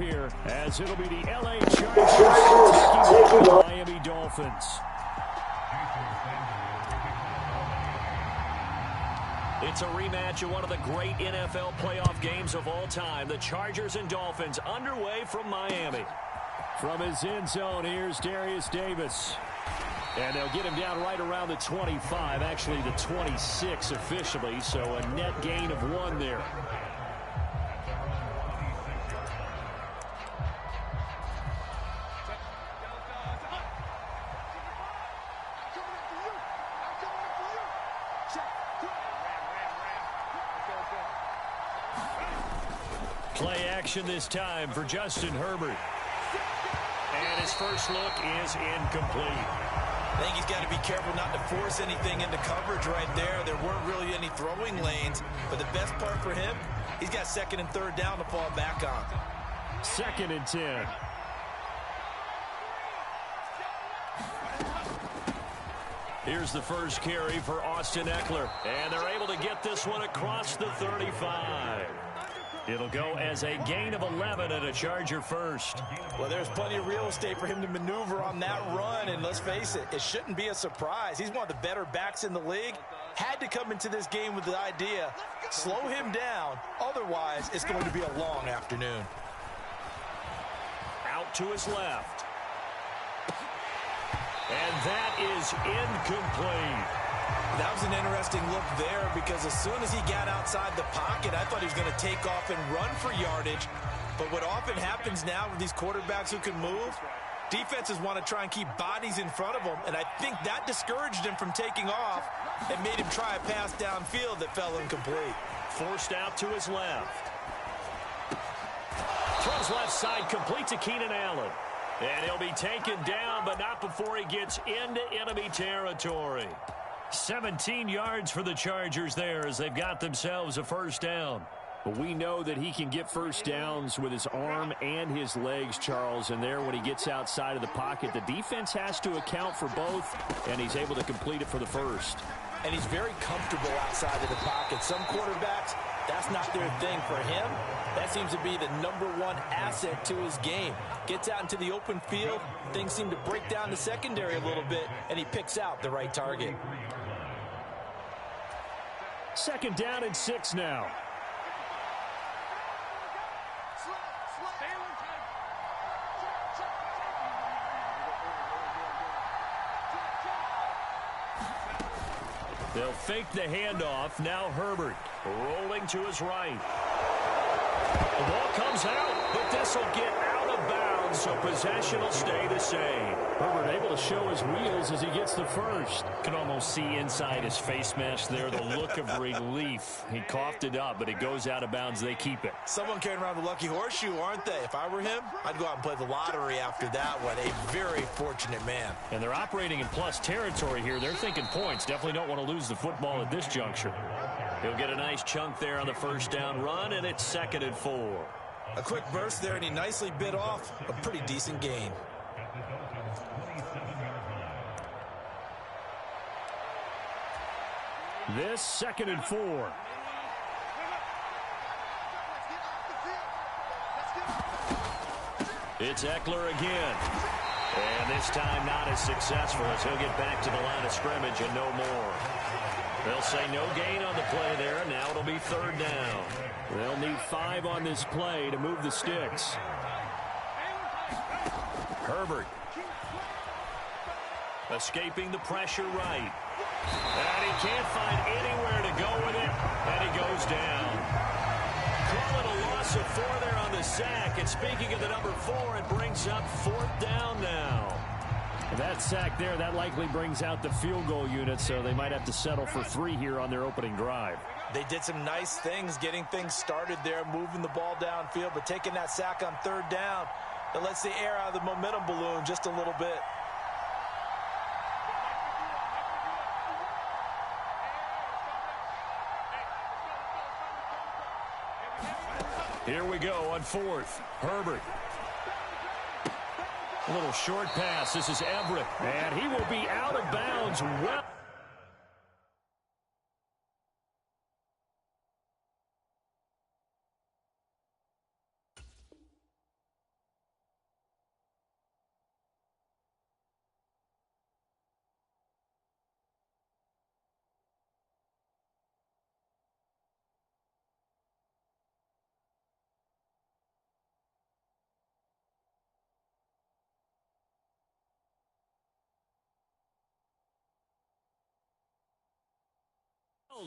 here, as it'll be the LA Chargers taking on the Miami Dolphins. It's a rematch of one of the great NFL playoff games of all time. The Chargers and Dolphins underway from Miami. From his end zone, here's Darius Davis. And they'll get him down right around the 25, actually the 26 officially, so a net gain of 1 there. Play action this time for Justin Herbert. And his first look is incomplete. I think he's got to be careful not to force anything into coverage right there. There weren't really any throwing lanes, but the best part for him, he's got 2nd and 3rd down to fall back on. 2nd and 10. Here's the first carry for Austin Eckler, and they're able to get this one across the 35. It'll go as a gain of 11 and a Charger first. Well, there's plenty of real estate for him to maneuver on that run, and let's face it, it shouldn't be a surprise. He's one of the better backs in the league. Had to come into this game with the idea, slow him down, otherwise it's going to be a long afternoon. Out to his left. And that is incomplete. That was an interesting look there because as soon as he got outside the pocket, I thought he was going to take off and run for yardage. But what often happens now with these quarterbacks who can move, defenses want to try and keep bodies in front of them, and I think that discouraged him from taking off and made him try a pass downfield that fell incomplete. Forced out to his left. Throws left side, complete to Keenan Allen. And he'll be taken down, but not before he gets into enemy territory. 17 yards for the Chargers there as they've got themselves a first down. But we know that he can get first downs with his arm and his legs, Charles. And there when he gets outside of the pocket, the defense has to account for both, and he's able to complete it for the first. And he's very comfortable outside of the pocket. Some quarterbacks, that's not their thing. For him, that seems to be the #1 asset to his game. Gets out into the open field, things seem to break down the secondary a little bit, and he picks out the right target. 2nd down and 6 now. They'll fake the handoff. Now Herbert rolling to his right. The ball comes out, but this will get out of bounds, so possession will stay the same. Herbert able to show his wheels as he gets the first. Can almost see inside his face mask there the look of relief. He coughed it up, but it goes out of bounds. They keep it. Someone carrying around the lucky horseshoe, aren't they? If I were him, I'd go out and play the lottery after that one. A very fortunate man. And they're operating in plus territory here. They're thinking points. Definitely don't want to lose the football at this juncture. He'll get a nice chunk there on the first down run, and it's 2nd and 4. A quick burst there, and he nicely bit off a pretty decent gain. This 2nd and 4. It's Eckler again. And this time not as successful as he'll get back to the line of scrimmage and no more. They'll say no gain on the play there. Now it'll be 3rd down. They'll need 5 on this play to move the sticks. Herbert. Escaping the pressure right. And he can't find anywhere to go with it. And he goes down. Call it a loss of 4 there on the sack. And speaking of the number 4, it brings up 4th down now. That sack there, that likely brings out the field goal unit, so they might have to settle for 3 here on their opening drive. They did some nice things getting things started there, moving the ball downfield, but taking that sack on 3rd down, that lets the air out of the momentum balloon just a little bit. Here we go on 4th. Herbert. A little short pass. This is Everett. And he will be out of bounds. Well,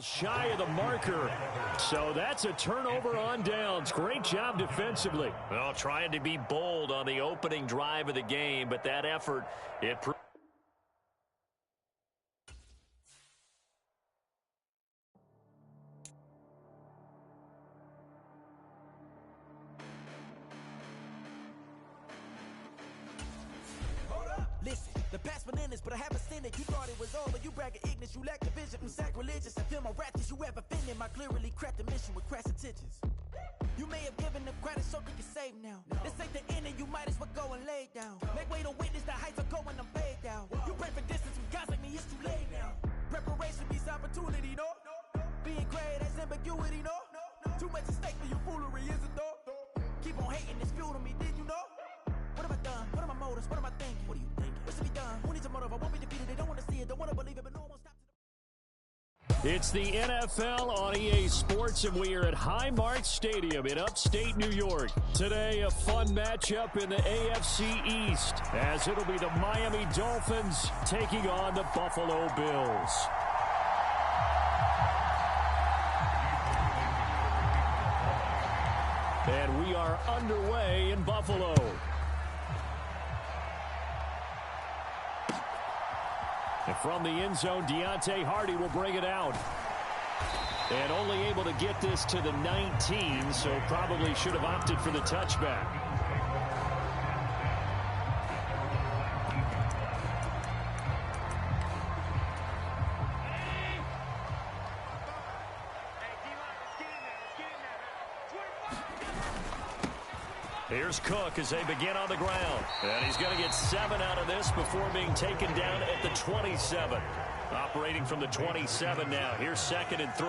Shy of the marker. So that's a turnover on downs. Great job defensively. Well, trying to be bold on the opening drive of the game, but that effort, it proved. Listen, the past bananas, but I haven't seen it. You thought it was over. You bragging ignorance. You lack the vision from sacrilegious. I feel my raptors. You have offended my clearly crafted mission with crass intentions. You may have given them credit so they can save now. This ain't the end and you might as well go and lay down. Make way to witness the heights are going, I'm paid down. You pray for distance with guys like me, it's too late now. Preparation beats opportunity, no? Being great has ambiguity, no? Too much at stake for your foolery, is it though? Keep on hating, it's fuel to me, did you know? What have I done? What are my motives? What am I thinking? What are you thinking? What's to be done? Who needs a motive? I won't be defeated. They don't want to see it, don't want to believe it, but no one will stop. It's the NFL on EA Sports, and we are at Highmark Stadium in upstate New York. Today, a fun matchup in the AFC East, as it'll be the Miami Dolphins taking on the Buffalo Bills. And we are underway in Buffalo. And from the end zone, Deontay Hardy will bring it out. And only able to get this to the 19, so probably should have opted for the touchback. Here's Cook as they begin on the ground. And he's going to get 7 out of this before being taken down at the 27. Operating from the 27 now. Here's 2nd and 3.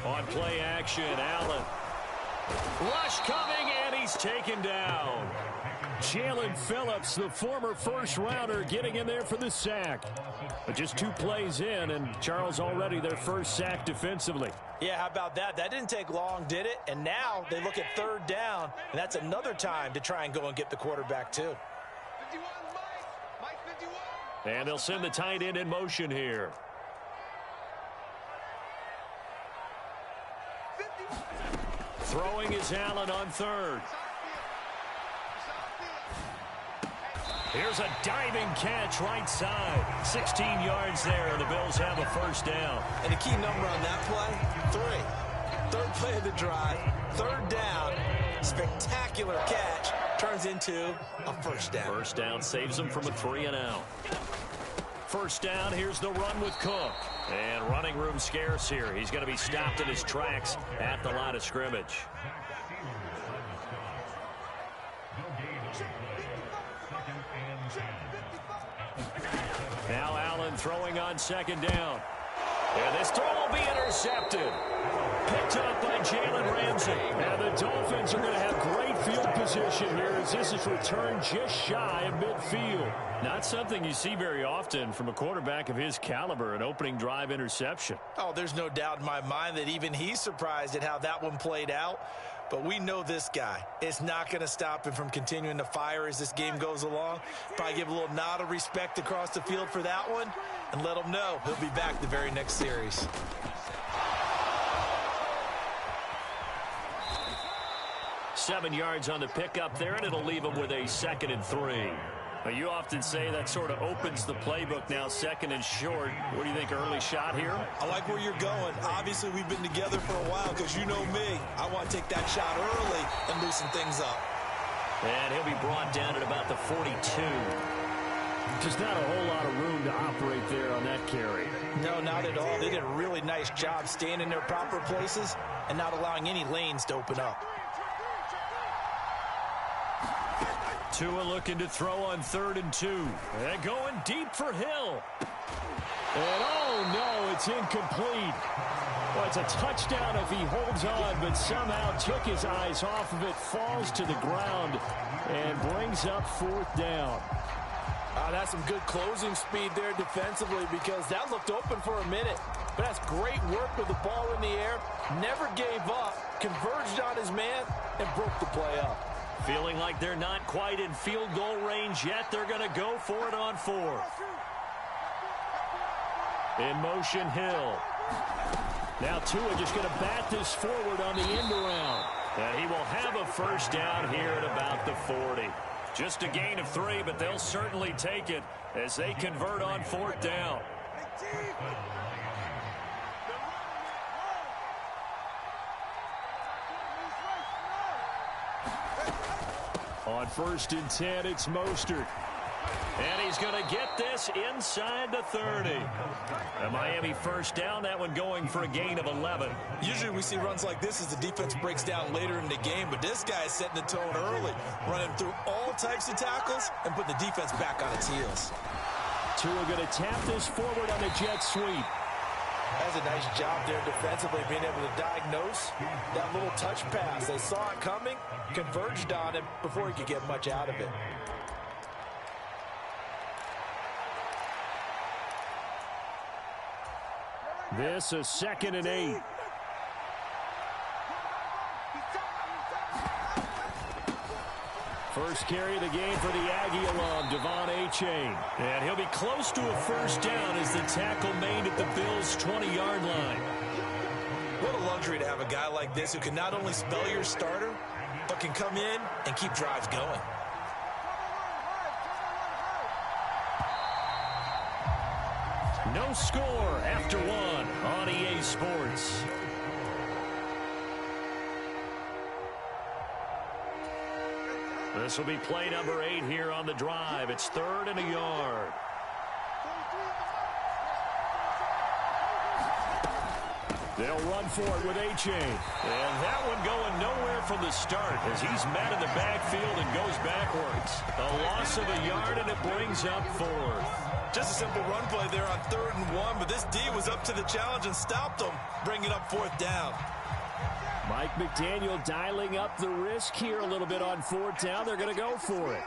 On play action, Allen. Rush coming, and he's taken down. Jalen Phillips, the former first-rounder, getting in there for the sack. But just 2 plays in, and Charles already their first sack defensively. Yeah, how about that? That didn't take long, did it? And now they look at 3rd down, and that's another time to try and go and get the quarterback, too. And they'll send the tight end in motion here. Throwing is Allen on 3rd. Here's a diving catch right side. 16 yards there, and the Bills have a first down. And the key number on that play, 3. 3rd play of the drive, 3rd down, spectacular catch, turns into a first down. First down saves them from a 3-and-out. First down, here's the run with Cook. And running room scarce here. He's going to be stopped in his tracks at the line of scrimmage. Now Allen throwing on 2nd down. And this throw will be intercepted. Picked up by Jalen Ramsey. And the Dolphins are going to have great field position here as this is returned just shy of midfield. Not something you see very often from a quarterback of his caliber, an opening drive interception. Oh, there's no doubt in my mind that even he's surprised at how that one played out. But we know this guy. It's not going to stop him from continuing to fire as this game goes along. Probably give a little nod of respect across the field for that one and let him know he'll be back the very next series. Seven yards on the pickup there, and it'll leave him with a 2nd and 3. You often say that sort of opens the playbook now, 2nd and short. What do you think, early shot here? I like where you're going. Obviously, we've been together for a while because you know me. I want to take that shot early and loosen things up. And he'll be brought down at about the 42. Just not a whole lot of room to operate there on that carry. No, not at all. They did a really nice job staying in their proper places and not allowing any lanes to open up. Tua looking to throw on 3rd and 2. And going deep for Hill. And oh no, it's incomplete. Well, it's a touchdown if he holds on, but somehow took his eyes off of it, falls to the ground, and brings up 4th down. That's some good closing speed there defensively because that looked open for a minute. But that's great work with the ball in the air. Never gave up, converged on his man, and broke the play up. Feeling like they're not quite in field goal range yet. They're going to go for it on 4th. In motion, Hill. Now Tua just going to bat this forward on the end around. And he will have a first down here at about the 40. Just a gain of 3, but they'll certainly take it as they convert on 4th down. On 1st and 10, it's Mostert. And he's going to get this inside the 30. A Miami first down, that one going for a gain of 11. Usually we see runs like this as the defense breaks down later in the game, but this guy is setting the tone early, running through all types of tackles and putting the defense back on its heels. Tua going to tap this forward on the jet sweep. That's a nice job there defensively, being able to diagnose that little touch pass. They saw it coming, converged on it before he could get much out of it. This is 2nd and 8. First carry of the game for the Aggie alum, Che0. And he'll be close to a first down as the tackle made at the Bills' 20-yard line. What a luxury to have a guy like this who can not only spell your starter, but can come in and keep drives going. No score after 1 on EA Sports. This will be play number 8 here on the drive. It's 3rd and a yard. They'll run for it with Che. And that one going nowhere from the start as he's met in the backfield and goes backwards. A loss of a yard, and it brings up 4th. Just a simple run play there on 3rd and 1, but this D was up to the challenge and stopped them, bringing up 4th down. Mike McDaniel dialing up the risk here a little bit on 4th down. They're going to go for it.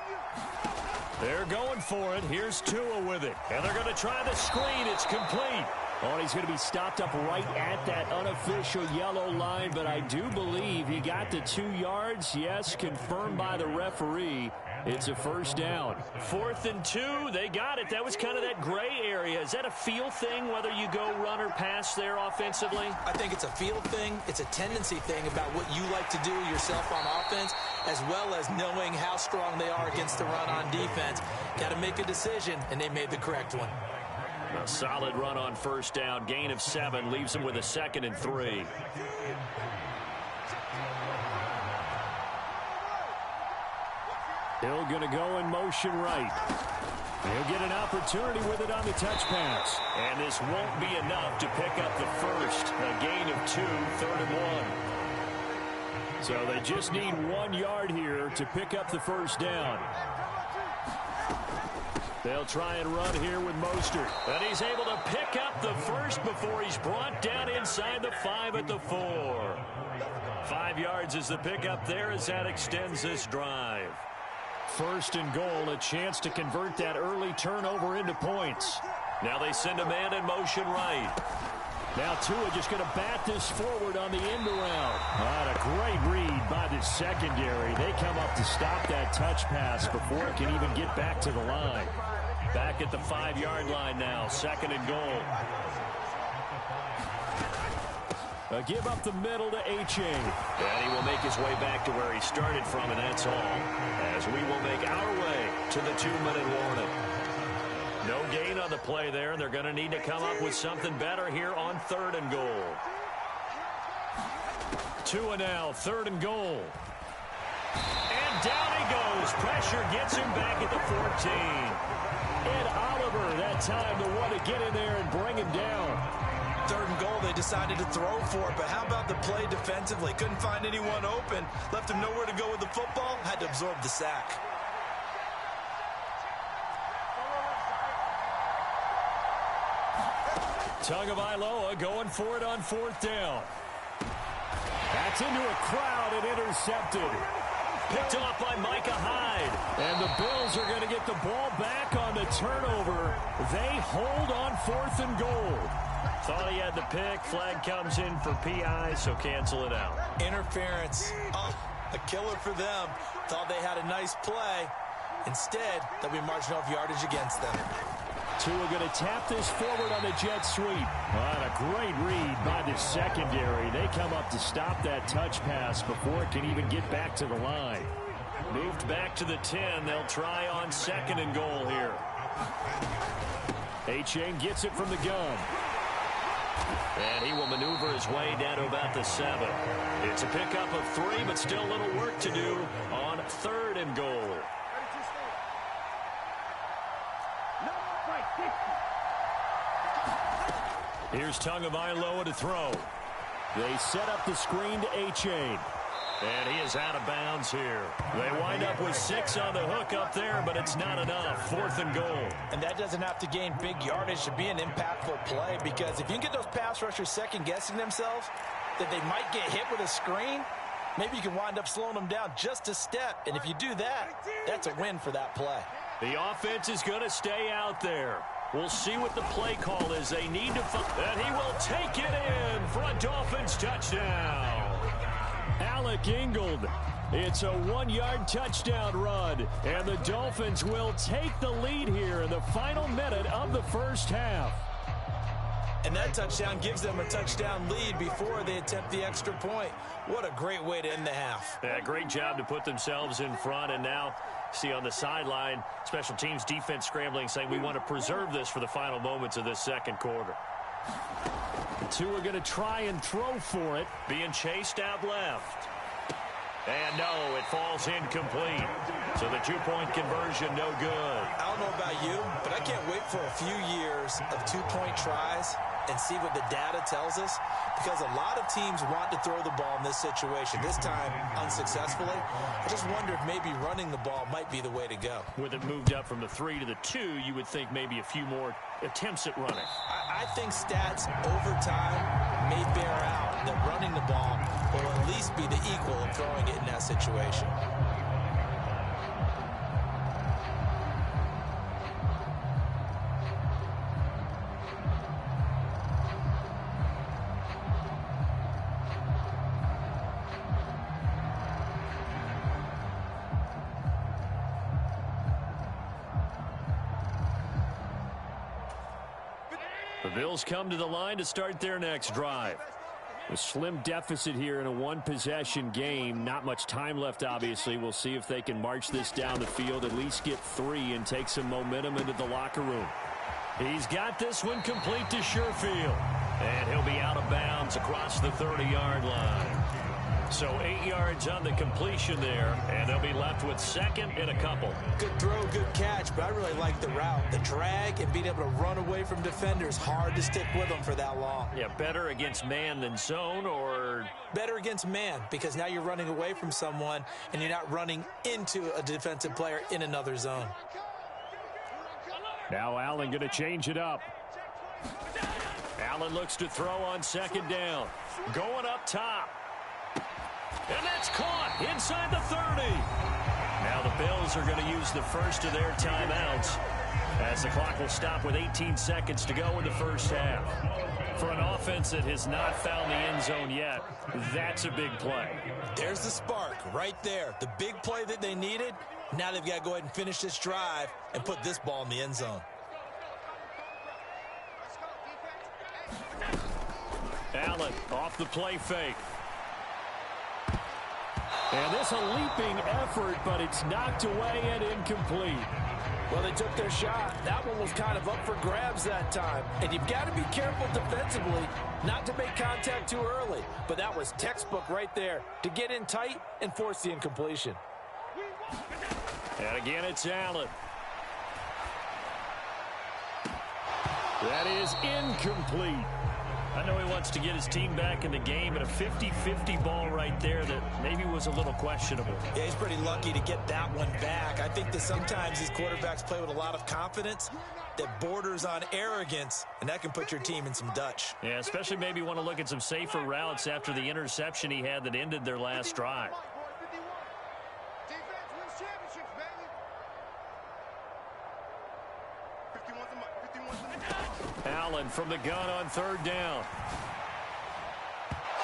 They're going for it. Here's Tua with it. And they're going to try the screen. It's complete. Oh, he's going to be stopped up right at that unofficial yellow line, but I do believe he got the 2 yards. Yes, confirmed by the referee. It's a first down. 4th and 2. They got it. That was kind of that gray area. Is that a feel thing, whether you go run or pass there offensively? I think it's a feel thing. It's a tendency thing about what you like to do yourself on offense, as well as knowing how strong they are against the run on defense. Got to make a decision, and they made the correct one. A solid run on first down. Gain of 7 leaves them with a 2nd and 3. Hill going to go in motion right. He'll get an opportunity with it on the touch pass. And this won't be enough to pick up the first. A gain of 2, 3rd and 1. So they just need 1 yard here to pick up the first down. They'll try and run here with Mostert. And he's able to pick up the first before he's brought down inside the 5 at the 4. 5 yards is the pickup there as that extends this drive. 1st and goal, a chance to convert that early turnover into points. Now they send a man in motion right. Now Tua just going to bat this forward on the end around. A great read by the secondary. They come up to stop that touch pass before it can even get back to the line. Back at the 5-yard line now, 2nd and goal. A give up the middle to Che. And he will make his way back to where he started from, and that's all. As we will make our way to the 2-minute warning. No gain on the play there, and they're going to need to come up with something better here on 3rd and goal. Tua now, 3rd and goal. And down he goes. Pressure gets him back at the 14. Ed Oliver, that time the one to get in there and bring him down. 3rd and goal, they decided to throw for it, but how about the play defensively? Couldn't find anyone open, left him nowhere to go with the football, had to absorb the sack. Tagovailoa going for it on 4th down. That's into a crowd and intercepted. Picked off by Micah Hyde. And the Bills are going to get the ball back on the turnover. They hold on 4th and goal. Thought he had the pick. Flag comes in for PI, so cancel it out. Interference. A killer for them. Thought they had a nice play. Instead, they'll be marching off yardage against them. Tua going to tap this forward on the jet sweep. What a great read by the secondary. They come up to stop that touch pass before it can even get back to the line. Moved back to the 10. They'll try on 2nd and goal here. Che0 gets it from the gun. And he will maneuver his way down to about the 7. It's a pickup of 3, but still a little work to do on 3rd and goal. Here's Tagovailoa to throw. They set up the screen to Che0. And he is out of bounds here. They wind up with 6 on the hook up there, but it's not enough. 4th and goal. And that doesn't have to gain big yardage to be an impactful play, because if you can get those pass rushers second-guessing themselves, that they might get hit with a screen, maybe you can wind up slowing them down just a step. And if you do that, that's a win for that play. The offense is going to stay out there. We'll see what the play call is. They need to find, and he will take it in for a Dolphins touchdown. Alec Ingold. It's a 1-yard touchdown run, and the Dolphins will take the lead here in the final minute of the first half. And that touchdown gives them a touchdown lead before they attempt the extra point. What a great way to end the half. Yeah, great job to put themselves in front, and now see on the sideline, special teams defense scrambling, saying we want to preserve this for the final moments of this second quarter. The two are going to try and throw for it, being chased out left. And no, it falls incomplete. So the 2-point conversion, no good. I don't know about you, but I can't wait for a few years of 2-point tries and see what the data tells us, because a lot of teams want to throw the ball in this situation, this time unsuccessfully. I just wonder if maybe running the ball might be the way to go. With it moved up from the 3 to the 2, you would think maybe a few more attempts at running. I think stats over time may bear out that running the ball will at least be the equal of throwing it in that situation. The Bills come to the line to start their next drive. A slim deficit here in a 1-possession game. Not much time left, obviously. We'll see if they can march this down the field, at least get 3 and take some momentum into the locker room. He's got this one complete to Sherfield. And he'll be out of bounds across the 30-yard line. So 8 yards on the completion there, and they'll be left with 2nd and a couple. Good throw, good catch, but I really like the route. The drag and being able to run away from defenders, hard to stick with them for that long. Yeah, better against man than zone, or? Better against man, because now you're running away from someone and you're not running into a defensive player in another zone. Now Allen going to change it up. Allen looks to throw on 2nd down. Going up top. And that's caught inside the 30. Now the Bills are going to use the first of their timeouts as the clock will stop with 18 seconds to go in the first half. For an offense that has not found the end zone yet, that's a big play. There's the spark right there. The big play that they needed. Now they've got to go ahead and finish this drive and put this ball in the end zone. Allen off the play fake. And this a leaping effort, but it's knocked away and incomplete. Well, they took their shot. That one was kind of up for grabs that time. And you've got to be careful defensively not to make contact too early. But that was textbook right there to get in tight and force the incompletion. And again, it's Allen. That is incomplete. I know he wants to get his team back in the game, but a 50-50 ball right there that maybe was a little questionable. Yeah, he's pretty lucky to get that one back. I think that sometimes these quarterbacks play with a lot of confidence that borders on arrogance, and that can put your team in some Dutch. Yeah, especially maybe want to look at some safer routes after the interception he had that ended their last drive. Allen from the gun on 3rd down.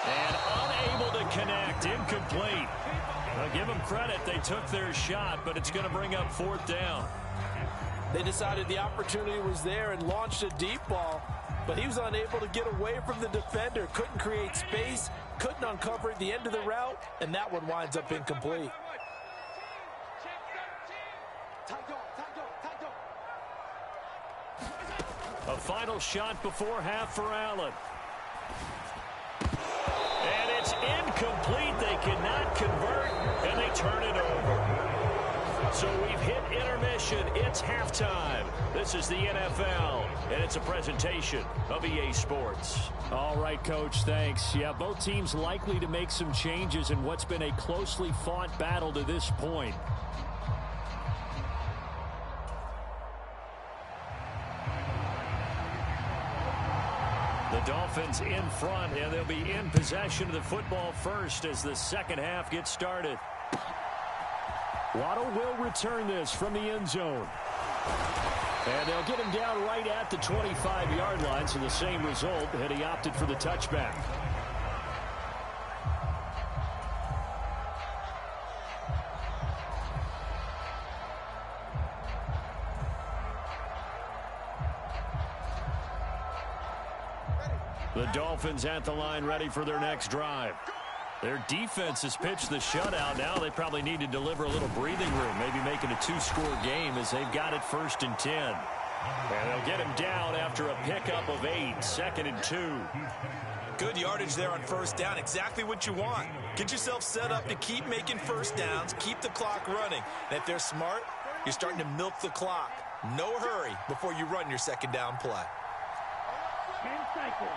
And unable to connect, incomplete. I'll give them credit. They took their shot, but it's going to bring up 4th down. They decided the opportunity was there and launched a deep ball, but he was unable to get away from the defender. Couldn't create space, couldn't uncover the end of the route, and that one winds up incomplete. A final shot before half for Allen. And it's incomplete. They cannot convert, and they turn it over. So we've hit intermission. It's halftime. This is the NFL, and it's a presentation of EA Sports. All right, Coach, thanks. Yeah, both teams likely to make some changes in what's been a closely fought battle to this point. The Dolphins in front, and they'll be in possession of the football first as the second half gets started. Waddle will return this from the end zone. And they'll get him down right at the 25-yard line, so the same result, and he opted for the touchback. The Dolphins at the line ready for their next drive. Their defense has pitched the shutout. Now they probably need to deliver a little breathing room, maybe making a 2-score game as they've got it 1st and 10. And they'll get him down after a pickup of 8, 2nd and 2. Good yardage there on 1st down, exactly what you want. Get yourself set up to keep making 1st downs, keep the clock running. And if they're smart, you're starting to milk the clock. No hurry before you run your 2nd down play. 10 seconds.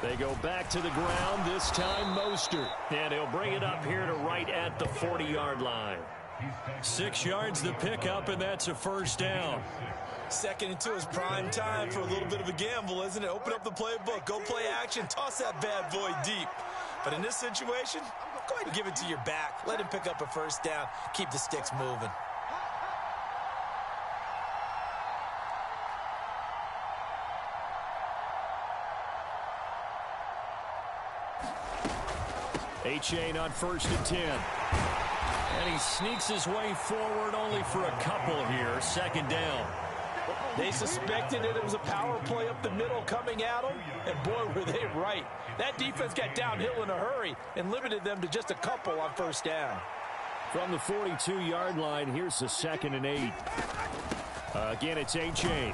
They go back to the ground, this time Mostert. And he'll bring it up here to right at the 40-yard line. 6 yards the pickup, and that's a 1st down. 2nd and 2 is prime time for a little bit of a gamble, isn't it? Open up the playbook, go play action, toss that bad boy deep. But in this situation, go ahead and give it to your back. Let him pick up a 1st down. Keep the sticks moving. Che0 on 1st and 10. And he sneaks his way forward only for a couple here. 2nd down. They suspected it was a power play up the middle coming at them, and boy, were they right. That defense got downhill in a hurry and limited them to just a couple on 1st down. From the 42-yard line, here's the 2nd and 8. Again, it's Che0.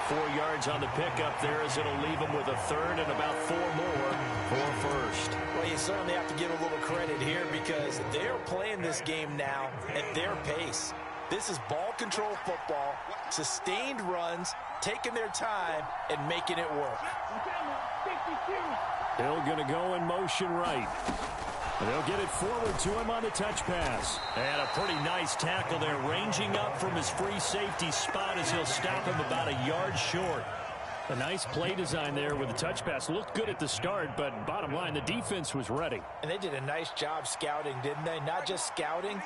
4 yards on the pickup there as it'll leave them with a 3rd and about 4 more for 1st. Well, you certainly have to give a little credit here because they're playing this game now at their pace. This is ball control football, sustained runs, taking their time, and making it work. Hill going to go in motion right. They'll get it forward to him on the touch pass. And a pretty nice tackle there, ranging up from his free safety spot as he'll stop him about a yard short. A nice play design there with the touch pass. Looked good at the start, but bottom line, the defense was ready. And they did a nice job scouting, didn't they? Not just scouting,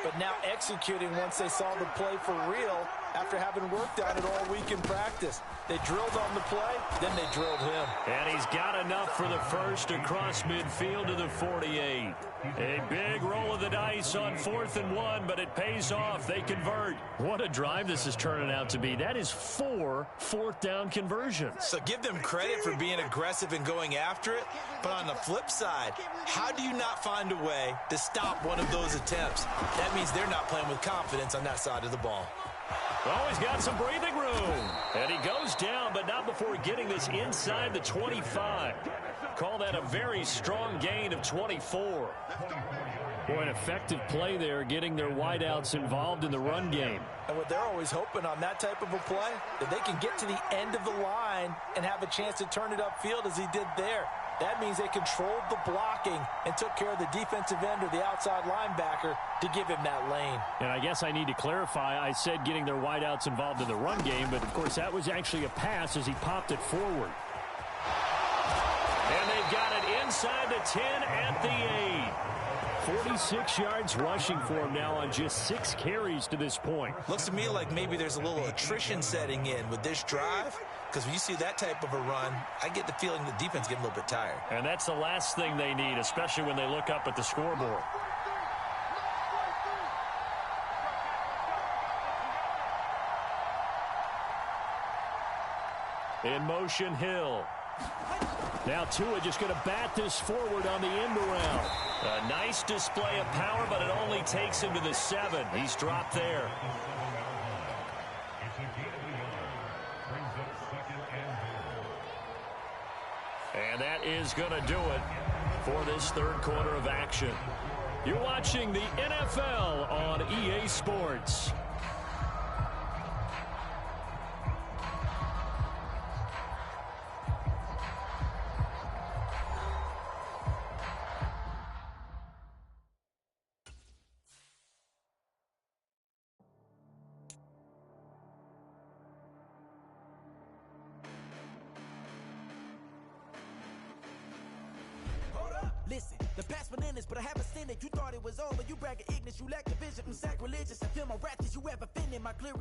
but now executing once they saw the play for real after having worked on it all week in practice. They drilled on the play, then they drilled him. And he's got enough for the 1st across midfield to the 48. A big roll of the dice on 4th and 1, but it pays off. They convert. What a drive this is turning out to be. That is 4 4th down conversions. So give them credit for being aggressive and going after it. But on the flip side, how do you not find a way to stop one of those attempts? That means they're not playing with confidence on that side of the ball. Oh, he's got some breathing room. And he goes down, but not before getting this inside the 25. Call that a very strong gain of 24. Boy, an effective play there, getting their wideouts involved in the run game. And what they're always hoping on that type of a play, that they can get to the end of the line and have a chance to turn it upfield as he did there. That means they controlled the blocking and took care of the defensive end or the outside linebacker to give him that lane. And I guess I need to clarify, I said getting their wideouts involved in the run game, but of course that was actually a pass as he popped it forward. And they've got it inside the 10 at the 8. 46 yards rushing for him now on just 6 carries to this point. Looks to me like maybe there's a little attrition setting in with this drive. Because when you see that type of a run, I get the feeling the defense getting a little bit tired. And that's the last thing they need, especially when they look up at the scoreboard. In motion, Hill. Now Tua just going to bat this forward on the end around. A nice display of power, but it only takes him to the 7. He's dropped there. And that is going to do it for this third quarter of action. You're watching the NFL on EA Sports. Listen, the past bananas, but I haven't seen it. You thought it was over. You bragging ignorance, you lack the vision. I'm sacrilegious. I feel my wrath. Did you ever offended my clear?